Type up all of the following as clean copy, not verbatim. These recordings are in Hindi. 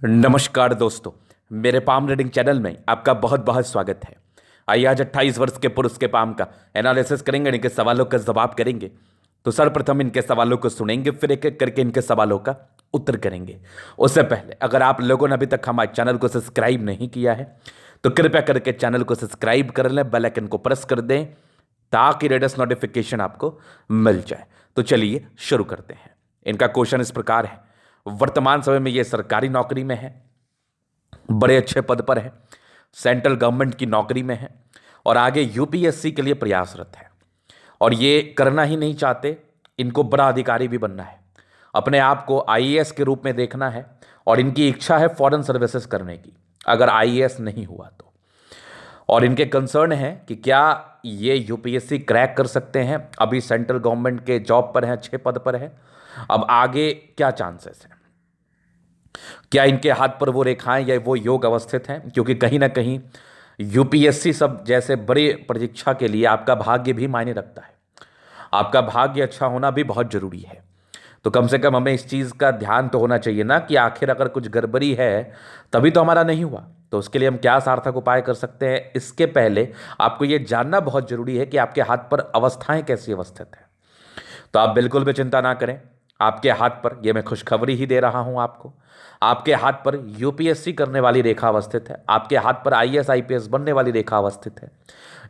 नमस्कार दोस्तों, मेरे पाम रीडिंग चैनल में आपका बहुत बहुत स्वागत है। आइए आज 28 वर्ष के पुरुष के पाम का एनालिसिस करेंगे, इनके सवालों का जवाब करेंगे। तो सर्वप्रथम इनके सवालों को सुनेंगे, फिर एक एक करके इनके सवालों का उत्तर करेंगे। उससे पहले अगर आप लोगों ने अभी तक हमारे चैनल को सब्सक्राइब नहीं किया है तो कृपया करके चैनल को सब्सक्राइब कर लें, बेल आइकन को प्रेस कर दें ताकि लेटेस्ट नोटिफिकेशन आपको मिल जाए। तो चलिए शुरू करते हैं। इनका क्वेश्चन इस प्रकार है, वर्तमान समय में ये सरकारी नौकरी में है, बड़े अच्छे पद पर है, सेंट्रल गवर्नमेंट की नौकरी में है और आगे यूपीएससी के लिए प्रयासरत है। और ये करना ही नहीं चाहते, इनको बड़ा अधिकारी भी बनना है, अपने आप को आईएएस के रूप में देखना है और इनकी इच्छा है फॉरेन सर्विसेज करने की अगर आईएएस नहीं हुआ तो। और इनके कंसर्न है कि क्या ये यूपीएससी क्रैक कर सकते हैं। अभी सेंट्रल गवर्नमेंट के जॉब पर हैं, अच्छे पद पर है, अब आगे क्या चांसेस हैं, क्या इनके हाथ पर वो रेखाएं या वो योग अवस्थित हैं। क्योंकि कहीं ना कहीं यूपीएससी सब जैसे बड़ी परीक्षा के लिए आपका भाग्य भी मायने रखता है, आपका भाग्य अच्छा होना भी बहुत जरूरी है। तो कम से कम हमें इस चीज़ का ध्यान तो होना चाहिए ना कि आखिर अगर कुछ गड़बड़ी है तभी तो हमारा नहीं हुआ, तो उसके लिए हम क्या सार्थक उपाय कर सकते हैं। इसके पहले आपको ये जानना बहुत जरूरी है कि आपके हाथ पर अवस्थाएं कैसी अवस्थित हैं। तो आप बिल्कुल भी चिंता ना करें, आपके हाथ पर, यह मैं खुशखबरी ही दे रहा हूं आपको, आपके हाथ पर यूपीएससी करने वाली रेखा अवस्थित है, आपके हाथ पर आईएएस आईपीएस बनने वाली रेखा अवस्थित है।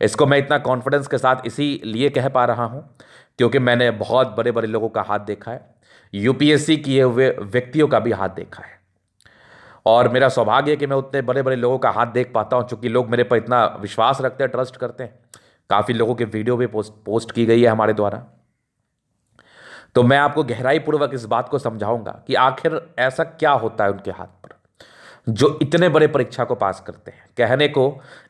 इसको मैं इतना कॉन्फिडेंस के साथ इसीलिए कह पा रहा हूं क्योंकि मैंने बहुत बड़े बड़े लोगों का हाथ देखा है, यूपीएससी किए हुए व्यक्तियों का भी हाथ देखा है। और मेरा सौभाग्य है कि मैं उतने बड़े बड़े लोगों का हाथ देख पाता हूं, चूंकि लोग मेरे पर इतना विश्वास रखते हैं, ट्रस्ट करते हैं। काफ़ी लोगों की वीडियो भी पोस्ट की गई है हमारे द्वारा। तो मैं आपको गहराई पूर्वक इस बात को समझाऊंगा कि आखिर ऐसा क्या होता है उनके हाथ पर जो इतने बड़े परीक्षा को पास करते हैं। कहने को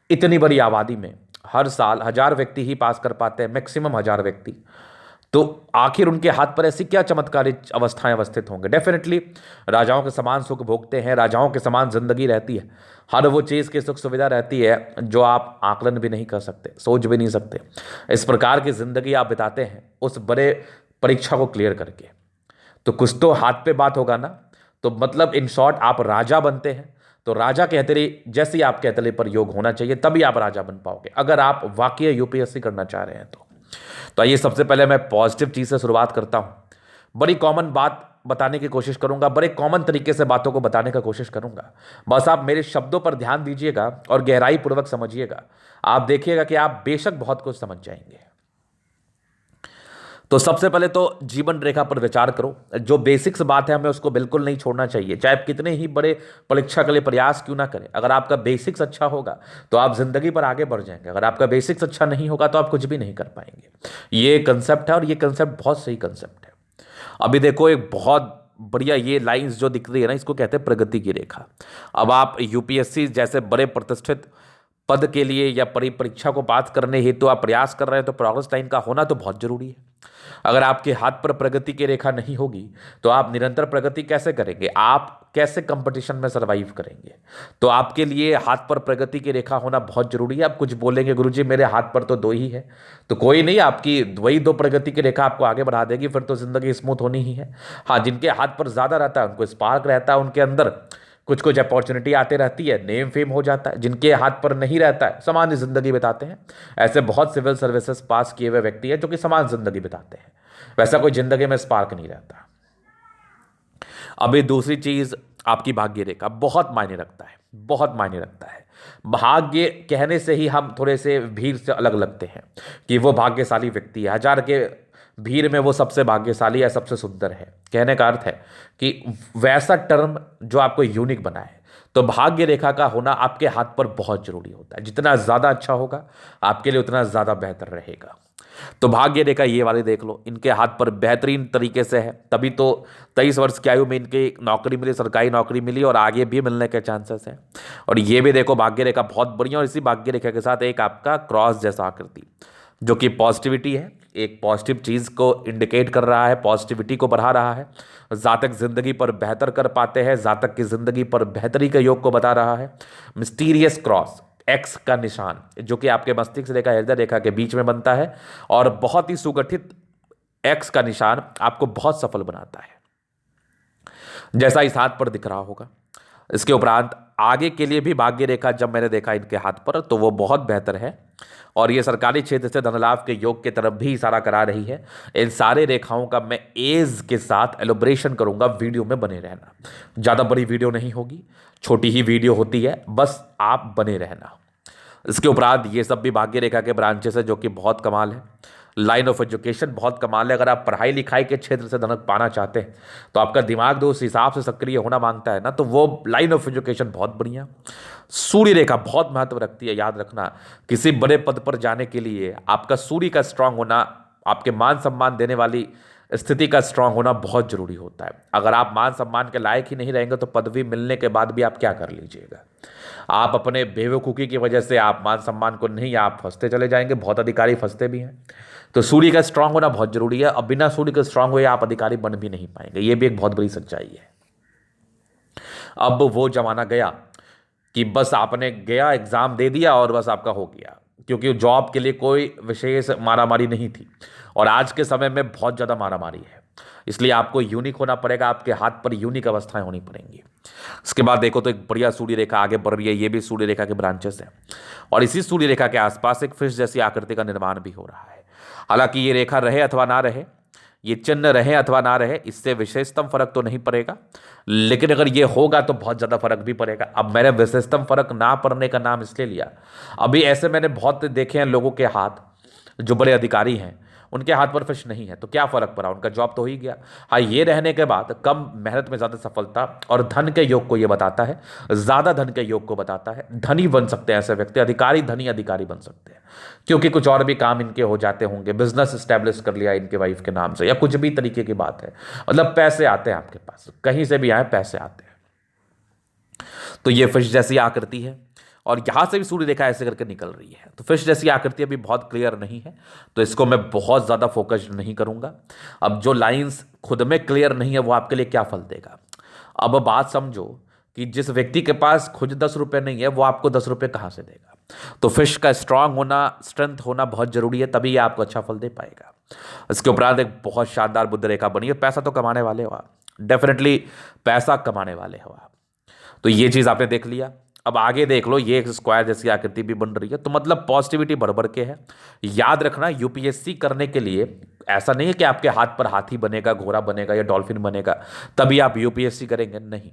इतनी बड़ी आबादी में हर साल 1000 व्यक्ति ही पास कर पाते हैं, मैक्सिमम 1000 व्यक्ति। तो आखिर उनके हाथ पर ऐसी क्या चमत्कारी अवस्थाएं अवस्थित होंगे। डेफिनेटली राजाओं के समान सुख भोगते हैं, राजाओं के समान जिंदगी रहती है, हर वो चीज़ की सुख सुविधा रहती है जो आप आकलन भी नहीं कर सकते, सोच भी नहीं सकते। इस प्रकार की जिंदगी आप बिताते हैं उस बड़े परीक्षा को क्लियर करके, तो कुछ तो हाथ पे बात होगा ना। तो मतलब इन शॉर्ट आप राजा बनते हैं तो राजा के हथेली जैसे आपके हथेली पर योग होना चाहिए, तभी आप राजा बन पाओगे अगर आप वाकई यूपीएससी करना चाह रहे हैं तो आइए सबसे पहले मैं पॉजिटिव चीज़ से शुरुआत करता हूं। बड़ी कॉमन बात बताने की कोशिश करूंगा, बड़े कॉमन तरीके से बातों को बताने का कोशिश करूंगा। बस आप मेरे शब्दों पर ध्यान दीजिएगा और गहराई पूर्वक समझिएगा। आप देखिएगा कि आप बेशक बहुत कुछ समझ जाएंगे। तो सबसे पहले तो जीवन रेखा पर विचार करो। जो बेसिक्स बात है हमें उसको बिल्कुल नहीं छोड़ना चाहिए, चाहे आप कितने ही बड़े परीक्षा के लिए प्रयास क्यों ना करें। अगर आपका बेसिक्स अच्छा होगा तो आप जिंदगी पर आगे बढ़ जाएंगे, अगर आपका बेसिक्स अच्छा नहीं होगा तो आप कुछ भी नहीं कर पाएंगे। ये कंसेप्ट है और ये कंसेप्ट बहुत सही कंसेप्ट है। अभी देखो एक बहुत बढ़िया ये लाइंस जो दिख रही है ना, इसको कहते हैं प्रगति की रेखा। अब आप यूपीएससी जैसे बड़े प्रतिष्ठित पद के लिए या परीक्षा को पास करने हेतु तो आप प्रयास कर रहे हैं, तो प्रोग्रेस लाइन का होना तो बहुत जरूरी है। अगर आपके हाथ पर प्रगति की रेखा नहीं होगी तो आप निरंतर प्रगति कैसे करेंगे, आप कैसे कंपटीशन में सरवाइव करेंगे। तो आपके लिए हाथ पर प्रगति की रेखा होना बहुत जरूरी है। आप कुछ बोलेंगे गुरुजी मेरे हाथ पर तो 2 ही है, तो कोई नहीं, आपकी वही 2 प्रगति की रेखा आपको आगे बढ़ा देगी, फिर तो जिंदगी स्मूथ होनी ही है। हाँ, जिनके हाथ पर ज्यादा रहता है उनको स्पार्क रहता है, उनके अंदर कुछ कुछ अपॉर्चुनिटी आते रहती है, नेम फेम हो जाता है। जिनके हाथ पर नहीं रहता है सामान्य जिंदगी बिताते हैं। ऐसे बहुत सिविल सर्विसेज पास किए हुए व्यक्ति हैं जो कि समान जिंदगी बिताते हैं, वैसा कोई जिंदगी में स्पार्क नहीं रहता। अभी दूसरी चीज, आपकी भाग्य रेखा बहुत मायने रखता है, बहुत मायने रखता है। भाग्य कहने से ही हम थोड़े से भीड़ से अलग लगते हैं कि वो भाग्यशाली व्यक्ति है, 1000 के भीड़ में वो सबसे भाग्यशाली है, सबसे सुंदर है। कहने का अर्थ है कि वैसा टर्म जो आपको यूनिक बनाए। तो भाग्य रेखा का होना आपके हाथ पर बहुत जरूरी होता है, जितना ज्यादा अच्छा होगा आपके लिए उतना ज्यादा बेहतर रहेगा। तो भाग्य रेखा ये वाले देख लो, इनके हाथ पर बेहतरीन तरीके से है, तभी तो 23 वर्ष की आयु में इनकी नौकरी मिली, सरकारी नौकरी मिली और आगे भी मिलने के चांसेस हैं। और ये भी देखो भाग्य रेखा बहुत बढ़िया, और इसी भाग्य रेखा के साथ एक आपका क्रॉस जैसा आकृति जो कि पॉजिटिविटी है, एक पॉजिटिव चीज को इंडिकेट कर रहा है, पॉजिटिविटी को बढ़ा रहा है। जातक जिंदगी पर बेहतर कर पाते हैं, जातक की जिंदगी पर बेहतरी के योग को बता रहा है। मिस्टीरियस क्रॉस, एक्स का निशान जो कि आपके मस्तिष्क रेखा हृदय रेखा के बीच में बनता है, और बहुत ही सुगठित एक्स का निशान आपको बहुत सफल बनाता है, जैसा इस हाथ पर दिख रहा होगा। इसके उपरांत आगे के लिए भी भाग्य रेखा जब मैंने देखा इनके हाथ पर तो वो बहुत बेहतर है और ये सरकारी क्षेत्र से धन लाभ के योग की तरफ भी इशारा करा रही है। इन सारे रेखाओं का मैं एज के साथ एलोब्रेशन करूंगा, वीडियो में बने रहना। ज़्यादा बड़ी वीडियो नहीं होगी, छोटी ही वीडियो होती है, बस आप बने रहना। इसके उपरांत ये सब भी भाग्य रेखा के ब्रांचेस है जो कि बहुत कमाल है। लाइन ऑफ एजुकेशन बहुत कमाल है। अगर आप पढ़ाई लिखाई के क्षेत्र से धनक पाना चाहते हैं तो आपका दिमाग जो उस हिसाब से सक्रिय होना मांगता है ना, तो वो लाइन ऑफ एजुकेशन बहुत बढ़िया। सूर्य रेखा बहुत महत्व रखती है, याद रखना। किसी बड़े पद पर जाने के लिए आपका सूर्य का स्ट्रांग होना, आपके मान सम्मान देने वाली स्थिति का स्ट्रांग होना बहुत जरूरी होता है। अगर आप मान सम्मान के लायक ही नहीं रहेंगे तो पदवी मिलने के बाद भी आप क्या कर लीजिएगा। आप अपने बेवकूफ़ी की वजह से आप मान सम्मान को नहीं, आप फंसते चले जाएंगे। बहुत अधिकारी फंसते भी हैं। तो सूर्य का स्ट्रांग होना बहुत जरूरी है। अब बिना सूर्य के स्ट्रांग हुए आप अधिकारी बन भी नहीं पाएंगे, ये भी एक बहुत बड़ी सच्चाई है। अब वो जमाना गया कि बस आपने गया एग्जाम दे दिया और बस आपका हो गया, क्योंकि जॉब के लिए कोई विशेष मारामारी नहीं थी और आज के समय में बहुत ज़्यादा मारामारी है। इसलिए आपको यूनिक होना पड़ेगा, आपके हाथ पर यूनिक अवस्थाएं होनी पड़ेंगी। इसके बाद देखो तो एक बढ़िया सूर्य रेखा आगे बढ़ रही है, ये भी सूर्य रेखा के ब्रांचेस हैं और इसी सूर्य रेखा के आसपास एक फिश जैसी आकृति का निर्माण भी हो रहा है। हालांकि ये रेखा रहे अथवा ना रहे, ये चिन्ह रहे अथवा ना रहे, इससे विशेषतम फर्क तो नहीं पड़ेगा, लेकिन अगर ये होगा तो बहुत ज़्यादा फर्क भी पड़ेगा। अब मैंने विशेषतम फर्क ना पड़ने का नाम इसलिए लिया, अभी ऐसे मैंने बहुत देखे हैं लोगों के हाथ, जो बड़े अधिकारी हैं उनके हाथ पर फिश नहीं है, तो क्या फर्क पड़ा, उनका जॉब तो हो ही गया। हाँ, ये रहने के बाद कम मेहनत में ज़्यादा सफलता और धन के योग को ये बताता है, ज़्यादा धन के योग को बताता है। धनी बन सकते हैं ऐसे व्यक्ति, अधिकारी धनी अधिकारी बन सकते हैं, क्योंकि कुछ और भी काम इनके हो जाते होंगे, बिजनेस स्टैब्लिश कर लिया इनके वाइफ के नाम से या कुछ भी तरीके की बात है, मतलब पैसे आते हैं आपके पास, कहीं से भी आए पैसे आते हैं। तो ये फिश जैसी आकृति है और यहां से भी सूर्य रेखा ऐसे करके निकल रही है, तो फिश जैसी आकृति अभी बहुत क्लियर नहीं है, तो इसको मैं बहुत ज़्यादा फोकस नहीं करूंगा। अब जो लाइंस खुद में क्लियर नहीं है वो आपके लिए क्या फल देगा। अब बात समझो कि जिस व्यक्ति के पास खुद 10 रुपये नहीं है वो आपको 10 रुपये कहाँ से देगा। तो फिश का स्ट्रांग होना, स्ट्रेंथ होना बहुत जरूरी है, तभी ये आपको अच्छा फल दे पाएगा। इसके उपरांत एक बहुत शानदार बुध रेखा बनी है। पैसा तो कमाने वाले हो आप, डेफिनेटली पैसा कमाने वाले हो आप, तो ये चीज़ आपने देख लिया। अब आगे देख लो, ये एक स्क्वायर जैसी आकृति भी बन रही है, तो मतलब पॉजिटिविटी बढ़ के है। याद रखना, यूपीएससी करने के लिए ऐसा नहीं है कि आपके हाथ पर हाथी बनेगा, घोड़ा बनेगा या डॉल्फिन बनेगा तभी आप यूपीएससी करेंगे, नहीं।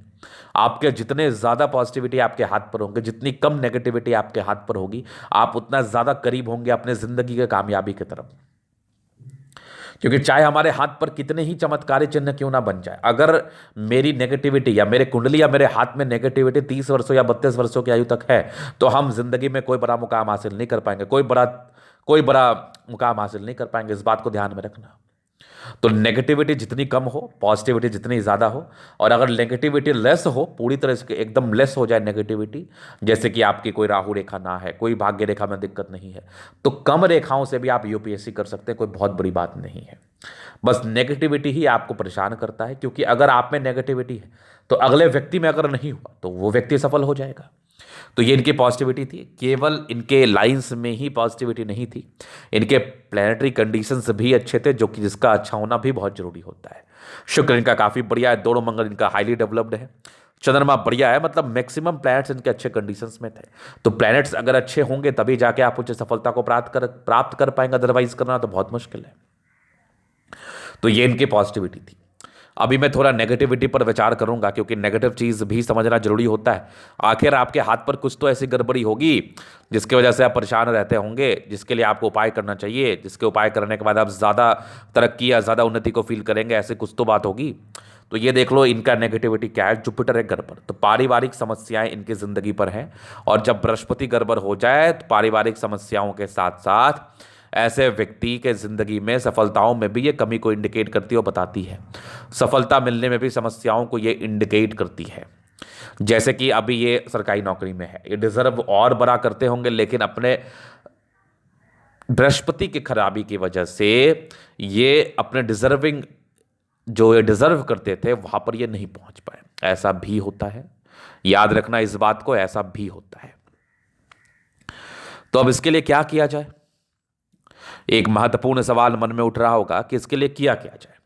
आपके जितने ज़्यादा पॉजिटिविटी आपके हाथ पर होंगे, जितनी कम नेगेटिविटी आपके हाथ पर होगी, आप उतना ज़्यादा करीब होंगे अपने ज़िंदगी के कामयाबी की तरफ। क्योंकि चाहे हमारे हाथ पर कितने ही चमत्कारी चिन्ह क्यों ना बन जाए, अगर मेरी नेगेटिविटी या मेरे कुंडली या मेरे हाथ में नेगेटिविटी 30 वर्षों या 32 वर्षों की आयु तक है, तो हम जिंदगी में कोई बड़ा मुकाम हासिल नहीं कर पाएंगे, कोई बड़ा मुकाम हासिल नहीं कर पाएंगे। इस बात को ध्यान में रखना। तो नेगेटिविटी जितनी कम हो, पॉजिटिविटी जितनी ज़्यादा हो, और अगर नेगेटिविटी लेस हो, पूरी तरह से एकदम लेस हो जाए नेगेटिविटी, जैसे कि आपकी कोई राहु रेखा ना है, कोई भाग्य रेखा में दिक्कत नहीं है, तो कम रेखाओं से भी आप यूपीएससी कर सकते हैं, कोई बहुत बड़ी बात नहीं है। बस नेगेटिविटी ही आपको परेशान करता है, क्योंकि अगर आप में नेगेटिविटी है तो अगले व्यक्ति में अगर नहीं हुआ तो वो व्यक्ति सफल हो जाएगा। तो ये इनकी पॉजिटिविटी थी, केवल इनके लाइंस में ही पॉजिटिविटी नहीं थी, इनके प्लैनेटरी कंडीशंस भी अच्छे थे, जो कि जिसका अच्छा होना भी बहुत जरूरी होता है। शुक्र इनका काफ़ी बढ़िया है, दोनों मंगल इनका हाईली डेवलप्ड है, चंद्रमा बढ़िया है, मतलब मैक्सिमम प्लैनेट्स इनके अच्छे कंडीशंस में थे। तो प्लैनेट्स अगर अच्छे होंगे तभी जाके आप उच्च सफलता को प्राप्त कर पाएंगे, अदरवाइज करना तो बहुत मुश्किल है। तो ये इनकी पॉजिटिविटी थी। अभी मैं थोड़ा नेगेटिविटी पर विचार करूंगा, क्योंकि नेगेटिव चीज़ भी समझना जरूरी होता है। आखिर आपके हाथ पर कुछ तो ऐसी गड़बड़ी होगी जिसकी वजह से आप परेशान रहते होंगे, जिसके लिए आपको उपाय करना चाहिए, जिसके उपाय करने के बाद आप ज़्यादा तरक्की या ज़्यादा उन्नति को फील करेंगे, ऐसे कुछ तो बात होगी। तो ये देख लो इनका नेगेटिविटी क्या है। जुपिटर है घर पर, तो पारिवारिक समस्याएं इनकी ज़िंदगी पर हैं, और जब बृहस्पति गड़बड़ हो जाए तो पारिवारिक समस्याओं के साथ साथ ऐसे व्यक्ति के जिंदगी में सफलताओं में भी ये कमी को इंडिकेट करती है और बताती है। सफलता मिलने में भी समस्याओं को ये इंडिकेट करती है। जैसे कि अभी ये सरकारी नौकरी में है, ये डिजर्व और बड़ा करते होंगे, लेकिन अपने बृहस्पति की खराबी की वजह से ये अपने डिजर्विंग, जो ये डिजर्व करते थे, वहां पर ये नहीं पहुंच पाए। ऐसा भी होता है, याद रखना इस बात को, ऐसा भी होता है। तो अब इसके लिए क्या किया जाए, एक महत्वपूर्ण सवाल मन में उठ रहा होगा कि इसके लिए किया क्या जाए।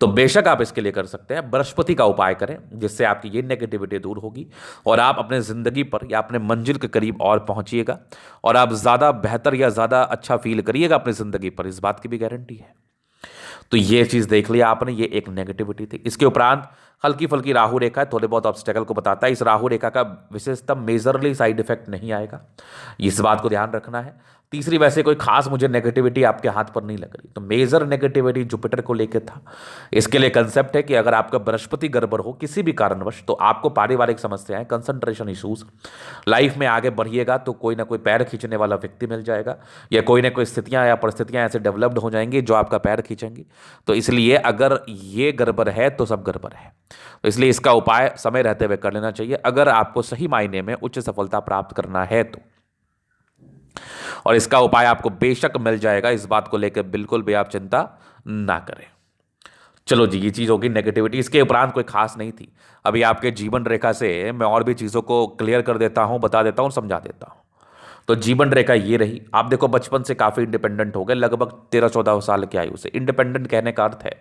तो बेशक आप इसके लिए कर सकते हैं, बृहस्पति का उपाय करें जिससे आपकी ये नेगेटिविटी दूर होगी और आप अपने ज़िंदगी पर या अपने मंजिल के करीब और पहुंचिएगा और आप ज़्यादा बेहतर या ज़्यादा अच्छा फील करिएगा अपनी ज़िंदगी पर, इस बात की भी गारंटी है। तो ये चीज़ देख लिया आपने, ये एक नेगेटिविटी थी। इसके उपरांत हल्की फुल्की राहु रेखा है, थोड़े बहुत ऑब्स्टेकल को बताता है। इस राहु रेखा का विशेषतः मेजरली साइड इफेक्ट नहीं आएगा, इस बात को ध्यान रखना है। तीसरी, वैसे कोई खास मुझे नेगेटिविटी आपके हाथ पर नहीं लग रही। तो मेजर नेगेटिविटी जुपिटर को लेकर था। इसके लिए कंसेप्ट है कि अगर आपका बृहस्पति गड़बड़ हो किसी भी कारणवश तो आपको पारिवारिक समस्याएं, कंसंट्रेशन इश्यूज, लाइफ में आगे बढ़िएगा तो कोई ना कोई पैर खींचने वाला व्यक्ति मिल जाएगा या कोई ना कोई स्थितियां या परिस्थितियां ऐसे डेवलप्ड हो जाएंगी जो आपका पैर खींचेंगी। तो इसलिए अगर ये गड़बड़ है तो सब गड़बड़ है। तो इसलिए इसका उपाय समय रहते हुए कर लेना चाहिए अगर आपको सही मायने में उच्च सफलता प्राप्त करना है तो। और इसका उपाय आपको बेशक मिल जाएगा, इस बात को लेकर बिल्कुल भी आप चिंता ना करें। चलो जी, ये चीज होगी नेगेटिविटी। इसके उपरांत कोई खास नहीं थी। अभी आपके जीवन रेखा से मैं और भी चीजों को क्लियर कर देता हूं, बता देता हूं, समझा देता हूं। तो जीवन रेखा ये रही। आप देखो बचपन से काफी इंडिपेंडेंट हो गए, लगभग 13-14 साल की आयु से। इंडिपेंडेंट कहने का अर्थ है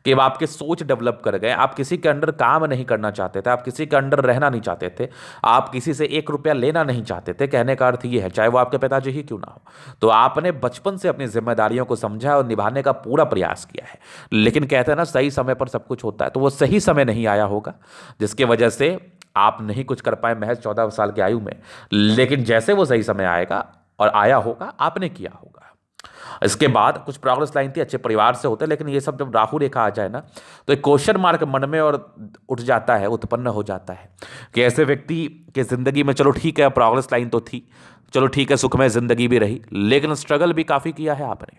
कि अब आपके सोच डेवलप कर गए, आप किसी के अंडर काम नहीं करना चाहते थे, आप किसी के अंडर रहना नहीं चाहते थे, आप किसी से 1 रुपया लेना नहीं चाहते थे। कहने का अर्थ ये है, चाहे वो आपके पिताजी ही क्यों ना हो। तो आपने बचपन से अपनी जिम्मेदारियों को समझा और निभाने का पूरा प्रयास किया है। लेकिन कहते हैं ना, सही समय पर सब कुछ होता है, तो वो सही समय नहीं आया होगा जिसकी वजह से आप नहीं कुछ कर पाए महज 14 साल की आयु में। लेकिन जैसे वो सही समय आएगा और आया होगा, आपने किया होगा। इसके बाद कुछ प्रोग्रेस लाइन थी, अच्छे परिवार से होते, लेकिन ये सब जब राहु रेखा आ जाए ना तो एक क्वेश्चन मार्क मन में और उठ जाता है, उत्पन्न हो जाता है कि ऐसे व्यक्ति के जिंदगी में, चलो ठीक है प्रोग्रेस लाइन तो थी, चलो ठीक है सुखमय जिंदगी भी रही, लेकिन स्ट्रगल भी काफी किया है आपने।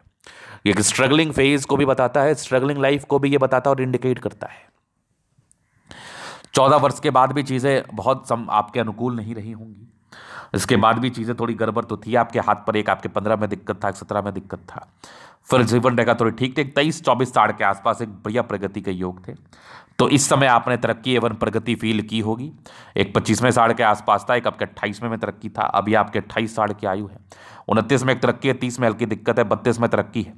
ये स्ट्रगलिंग फेज को भी बताता है, स्ट्रगलिंग लाइफ को भी ये बताता है और इंडिकेट करता है। 14 वर्ष के बाद भी चीज़ें बहुत आपके अनुकूल नहीं रही होंगी। इसके बाद भी चीज़ें थोड़ी गड़बड़ तो थी आपके हाथ पर। एक आपके 15 में दिक्कत था, 17 में दिक्कत था। फिर जीवन रेखा थोड़ी ठीक थे। 23-24 साल के आसपास एक बढ़िया प्रगति के योग थे। तो इस समय आपने तरक्की एवं प्रगति फील की होगी। एक 25वें साल के आसपास था, एक आपके 28वें में तरक्की था। अभी आपके 28 साल की आयु है। 29 में एक तरक्की है, 30 में हल्की दिक्कत है, 32 में तरक्की है,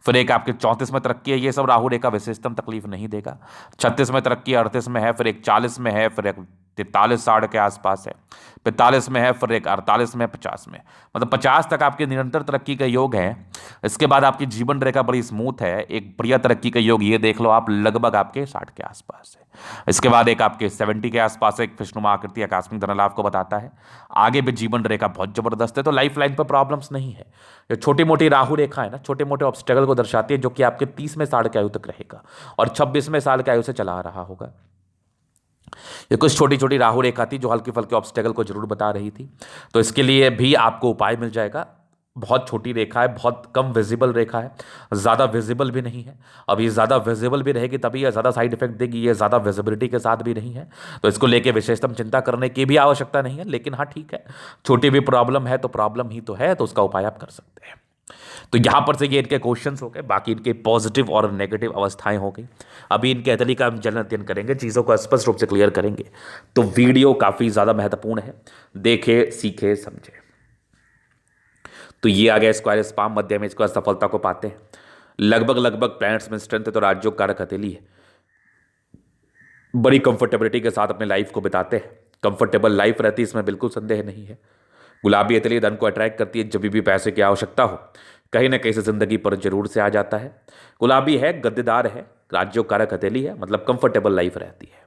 फिर एक आपके 34 में तरक्की है। ये सब राहु रेखा विशेषतम तकलीफ नहीं देगा। 36 में तरक्की है, 38 में है, फिर एक 40 में है, फिर एक 43 साल के आसपास है, 45 में है, फिर एक 48 में, 50 में, मतलब 50 तक आपके निरंतर तरक्की का योग है। इसके बाद आपकी जीवन रेखा बड़ी स्मूथ है, एक बढ़िया तरक्की का योग ये देख लो आप, लगभग आपके 60 के आसपास है। इसके बाद एक आपके 70 के आसपास एक विष्णुमा आकृति आकस्मिक धन लाभ को बताता है। आगे भी जीवन रेखा बहुत जबरदस्त है। तो लाइफ लाइन पर प्रॉब्लम्स नहीं है। जो छोटी मोटी राहु रेखा है ना, छोटे मोटे ऑब्स्टेकल को दर्शाती है, जो कि आपके 30वें साल की आयु तक रहेगा और 26वें साल की आयु से चला आ रहा होगा। ये कुछ छोटी छोटी राहु रेखा थी जो हल्की फल्की ऑब्स्टेकल को जरूर बता रही थी। तो इसके लिए भी आपको उपाय मिल जाएगा। बहुत छोटी रेखा है, बहुत कम विजिबल रेखा है, ज़्यादा विजिबल भी नहीं है। अब ये ज़्यादा विजिबल भी रहेगी तभी ये ज़्यादा साइड इफेक्ट देगी, ये ज़्यादा विजिबिलिटी के साथ भी नहीं है। तो इसको लेके विशेषतम चिंता करने की भी आवश्यकता नहीं है। लेकिन हाँ ठीक है, छोटी भी प्रॉब्लम है तो प्रॉब्लम ही तो है, तो उसका उपाय आप कर सकते हैं। तो यहां पर से ये इनके क्वेश्चंस हो गए, बाकी इनके पॉजिटिव और नेगेटिव अवस्थाएं हो गई। अभी इनके अतली का हम जल्द अध्ययन करेंगे, चीज़ों को स्पष्ट रूप से क्लियर करेंगे। तो वीडियो काफ़ी ज़्यादा महत्वपूर्ण है, देखे सीखे समझे। तो ये आ गया स्क्वायर स्पाम मध्य में, इसके बाद सफलता को पाते हैं। लगभग प्लैनेट्स में स्ट्रेंथ है तो राज्यों कारक हथेली है। बड़ी कंफर्टेबिलिटी के साथ अपने लाइफ को बिताते हैं, कंफर्टेबल लाइफ रहती है, इसमें बिल्कुल संदेह नहीं है। गुलाबी हथेली धन को अट्रैक्ट करती है, जब भी पैसे की आवश्यकता हो कहीं ना कहीं से जिंदगी पर जरूर से आ जाता है। गुलाबी है, गद्देदार है, राज्यों कारक हथेली है, मतलब कंफर्टेबल लाइफ रहती है।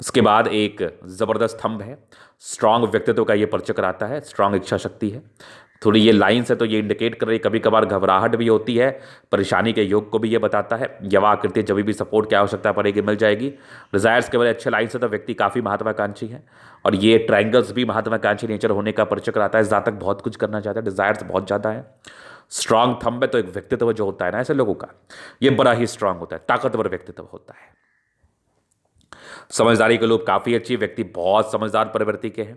उसके बाद एक जबरदस्त स्तंभ है, स्ट्रांग व्यक्तित्व का ये परिचय कराता है, स्ट्रांग इच्छा शक्ति है। थोड़ी ये लाइन्स है तो ये इंडिकेट कर रही, कभी कभार घबराहट भी होती है, परेशानी के योग को भी ये बताता है। यवा आकृति जब भी सपोर्ट की आवश्यकता पड़ेगी मिल जाएगी। डिजायर्स के बड़े अच्छे लाइन्स है तो व्यक्ति काफ़ी महत्वाकांक्षी है, और ये ट्रायंगल्स भी महत्वाकांक्षी नेचर होने का परिचय कराता है। जातक बहुत कुछ करना चाहता है, डिजायर्स बहुत ज़्यादा है। स्ट्रांग थंब है तो एक व्यक्तित्व जो होता है ना ऐसे लोगों का, ये बड़ा ही स्ट्रांग होता है, ताकतवर व्यक्तित्व होता है। समझदारी के लोग काफ़ी अच्छी, व्यक्ति बहुत समझदार प्रवृत्ति के हैं।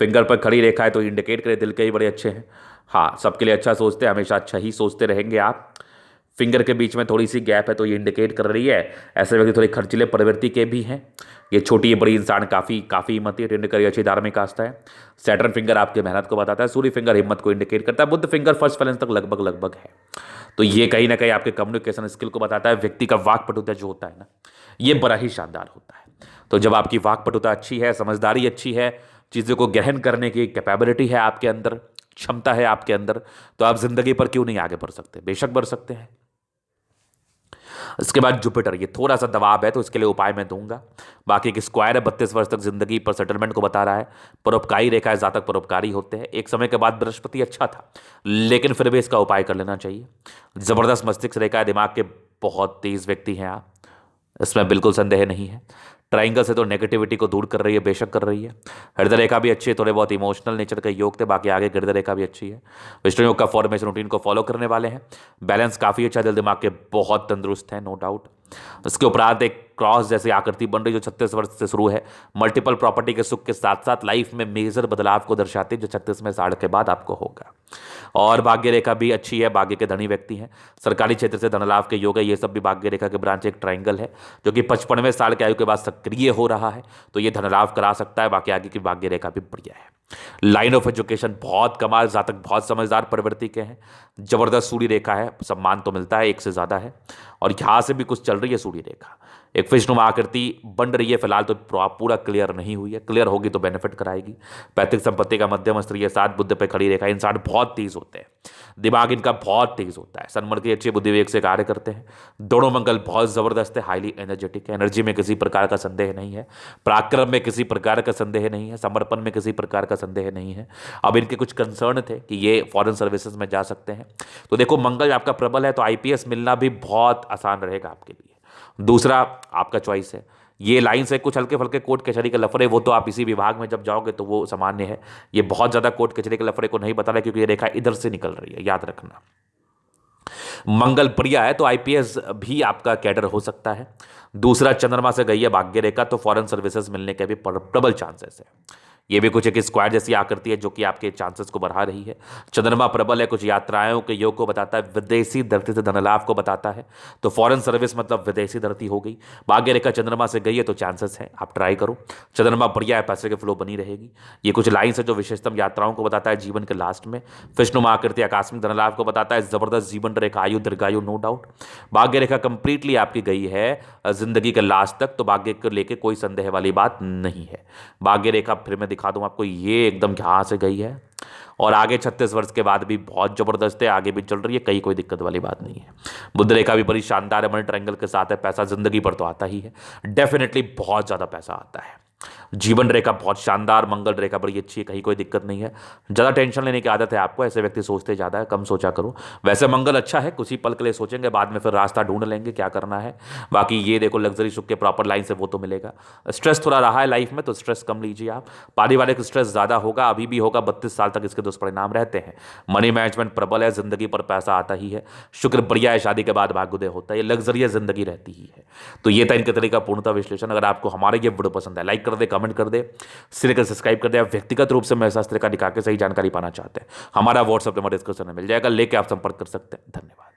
फिंगर पर खड़ी रेखा है तो इंडिकेट करे दिल के ही बड़े अच्छे हैं। हाँ, सबके लिए अच्छा सोचते हैं, हमेशा अच्छा ही सोचते रहेंगे आप। फिंगर के बीच में थोड़ी सी गैप है तो ये इंडिकेट कर रही है ऐसे व्यक्ति थोड़े खर्चीले प्रवृत्ति के भी हैं। ये छोटी या बड़ी इंसान काफ़ी काफ़ी हिम्मती है, करियर अच्छी धार्मिक आस्था है। सैटर्न फिंगर आपके मेहनत को बताता है। सूर्य फिंगर हिम्मत को इंडिकेट करता है। बुध फिंगर फर्स्ट बैलेंस तक लगभग लगभग है। तो ये कहीं ना कहीं आपके कम्युनिकेशन स्किल को बताता है। व्यक्ति का वाक्पटुता जो होता है ना, ये बड़ा ही शानदार होता है। तो जब आपकी वाक्पटुता अच्छी है, समझदारी अच्छी है, चीज़ों को ग्रहण करने की कैपेबिलिटी है आपके अंदर, क्षमता है आपके अंदर, तो आप जिंदगी पर क्यों नहीं आगे बढ़ सकते? बेशक बढ़ सकते हैं। इसके बाद जुपिटर, ये थोड़ा सा दबाव है तो इसके लिए उपाय मैं दूंगा। बाकी एक स्क्वायर है, 32 वर्ष तक जिंदगी पर सेटलमेंट को बता रहा है। परोपकारी रेखा है, जातक परोपकारी होते हैं। एक समय के बाद बृहस्पति अच्छा था, लेकिन फिर भी इसका उपाय कर लेना चाहिए। जबरदस्त मस्तिष्क रेखा है, दिमाग के बहुत तेज व्यक्ति हैं आप, इसमें बिल्कुल संदेह नहीं है। ट्राइंगल से तो नेगेटिविटी को दूर कर रही है, बेशक कर रही है। हृदय रेखा भी अच्छी है, थोड़े बहुत इमोशनल नेचर के योग थे, बाकी आगे हृदय रेखा भी अच्छी है। विष्णु योग का फॉर्मेशन रूटीन को फॉलो करने वाले हैं। बैलेंस काफ़ी अच्छा, दिल दिमाग के बहुत तंदुरुस्त है, नो डाउट। इसके उपरांत एक क्रॉस जैसी आकृति बन रही जो 36 वर्ष से शुरू है। मल्टीपल प्रॉपर्टी के सुख के साथ साथ लाइफ में मेजर बदलाव को दर्शाती जो 36 में साढ़ के बाद आपको होगा। और भाग्य रेखा भी अच्छी है, भाग्य के धनी व्यक्ति हैं। सरकारी क्षेत्र से धन लाभ के योग है, ये सब भी भाग्य रेखा के ब्रांच। एक ट्राइंगल है जो कि 55वें साल की आयु के बाद सक्रिय हो रहा है, तो ये धन लाभ करा सकता है। बाकी आगे की भाग्य रेखा भी बढ़िया है। लाइन ऑफ एजुकेशन बहुत कमाल, जातक बहुत समझदार प्रवृत्ति के हैं। जबरदस्त सूर्य रेखा है, सम्मान तो मिलता है, एक से ज्यादा है। और यहां से भी कुछ चल रही है सूर्य रेखा, एक विष्णुमा आकृति बन रही है। फिलहाल तो पूरा क्लियर नहीं हुई है, क्लियर होगी तो बेनिफिट कराएगी। पैतृक संपत्ति का मध्यम स्त्रीय साथ बुद्ध पे खड़ी रेखा। इंसान बहुत तेज होते हैं, दिमाग इनका बहुत तेज होता है, सन्मर की अच्छी बुद्धि विवेक से कार्य करते हैं। दोनों मंगल बहुत जबरदस्त है, हाईली एनर्जेटिक है। एनर्जी में किसी प्रकार का संदेह नहीं है, पराक्रम में किसी प्रकार का संदेह नहीं है, समर्पण में किसी प्रकार का संदेह नहीं है। अब इनके कुछ कंसर्न थे कि ये फॉरेन सर्विसेज में जा सकते हैं, तो देखो मंगल आपका प्रबल है तो आईपीएस मिलना भी बहुत आसान रहेगा आपके लिए। दूसरा आपका चॉइस है, ये लाइन से कुछ हल्के फुल्के कोर्ट कचहरी के लफड़े, वो तो आप इसी विभाग में जब जाओगे तो वो सामान्य है। ये बहुत ज़्यादा कोर्ट कचहरी के लफड़े को नहीं बता रहा क्योंकि ये रेखा इधर से निकल रही है, याद रखना। मंगल प्रिया है तो आईपीएस भी आपका कैडर हो सकता है। दूसरा चंद्रमा से गई है भाग्य रेखा, तो फॉरेन सर्विसेज मिलने के भी प्रबल चांसेस है। ये भी कुछ एक स्क्वायर जैसी आकृति है जो कि आपके चांसेस को बढ़ा रही है। चंद्रमा प्रबल है, कुछ यात्राओं के योग को बताता है, विदेशी धरती से धन लाभ को बताता है, तो फॉरेन सर्विस मतलब विदेशी धरती हो गई। भाग्य रेखा चंद्रमा से गई है तो चांसेस है, आप ट्राई करो। चंद्रमा बढ़िया है, पैसे के फ्लो बनी रहेगी। ये कुछ लाइन है जो विशेषतम यात्राओं को बताता है जीवन के लास्ट में। विष्णुमा आकृति आकस्मिक धन लाभ को बताता है, जबरदस्त जीवन रेखा, आयु दीर्घायु, नो डाउट। भाग्य रेखा कंप्लीटली आपकी गई है जिंदगी के लास्ट तक, तो भाग्य को लेके कोई संदेह वाली बात नहीं है। भाग्य रेखा फिर मैं दिखा दूं आपको, ये एकदम यहाँ से गई है और आगे 36 वर्ष के बाद भी बहुत जबरदस्त है, आगे भी चल रही है, कहीं कोई दिक्कत वाली बात नहीं है। बुध रेखा भी बड़ी शानदार है, मनी ट्रायंगल के साथ है। पैसा जिंदगी पर तो आता ही है, डेफिनेटली बहुत ज्यादा पैसा आता है। जीवन रेखा बहुत शानदार, मंगल रेखा बड़ी अच्छी है, कहीं कोई दिक्कत नहीं है। ज़्यादा टेंशन लेने की आदत है आपको, ऐसे व्यक्ति सोचते ज़्यादा है, कम सोचा करो। वैसे मंगल अच्छा है, कुछ ही पल के लिए सोचेंगे, बाद में फिर रास्ता ढूंढ लेंगे क्या करना है। बाकी ये देखो लग्जरी सुख के प्रॉपर लाइन से वो तो मिलेगा। स्ट्रेस थोड़ा रहा है लाइफ में तो स्ट्रेस कम लीजिए आप। पारिवारिक स्ट्रेस ज़्यादा होगा, अभी भी होगा, 32 साल तक इसके दुष्परिणाम रहते हैं। मनी मैनेजमेंट प्रबल है, जिंदगी पर पैसा आता ही है। शुक्र बढ़िया है, शादी के बाद भाग्योदय होता है, ये लग्जरियस जिंदगी रहती ही है। तो ये था इनके तरीका पूर्णतः विश्लेषण। अगर आपको हमारे ये वीडियो पसंद है, लाइक कर दे, कमेंट कर दे, सिर्फ सब्सक्राइब कर दे। आप व्यक्तिगत रूप से मेरे शास्त्र का दिखा के सही जानकारी पाना चाहते हैं, हमारा व्हाट्सएप नंबर डिस्क्रिप्शन में मिल जाएगा, लेके आप संपर्क कर सकते हैं। धन्यवाद।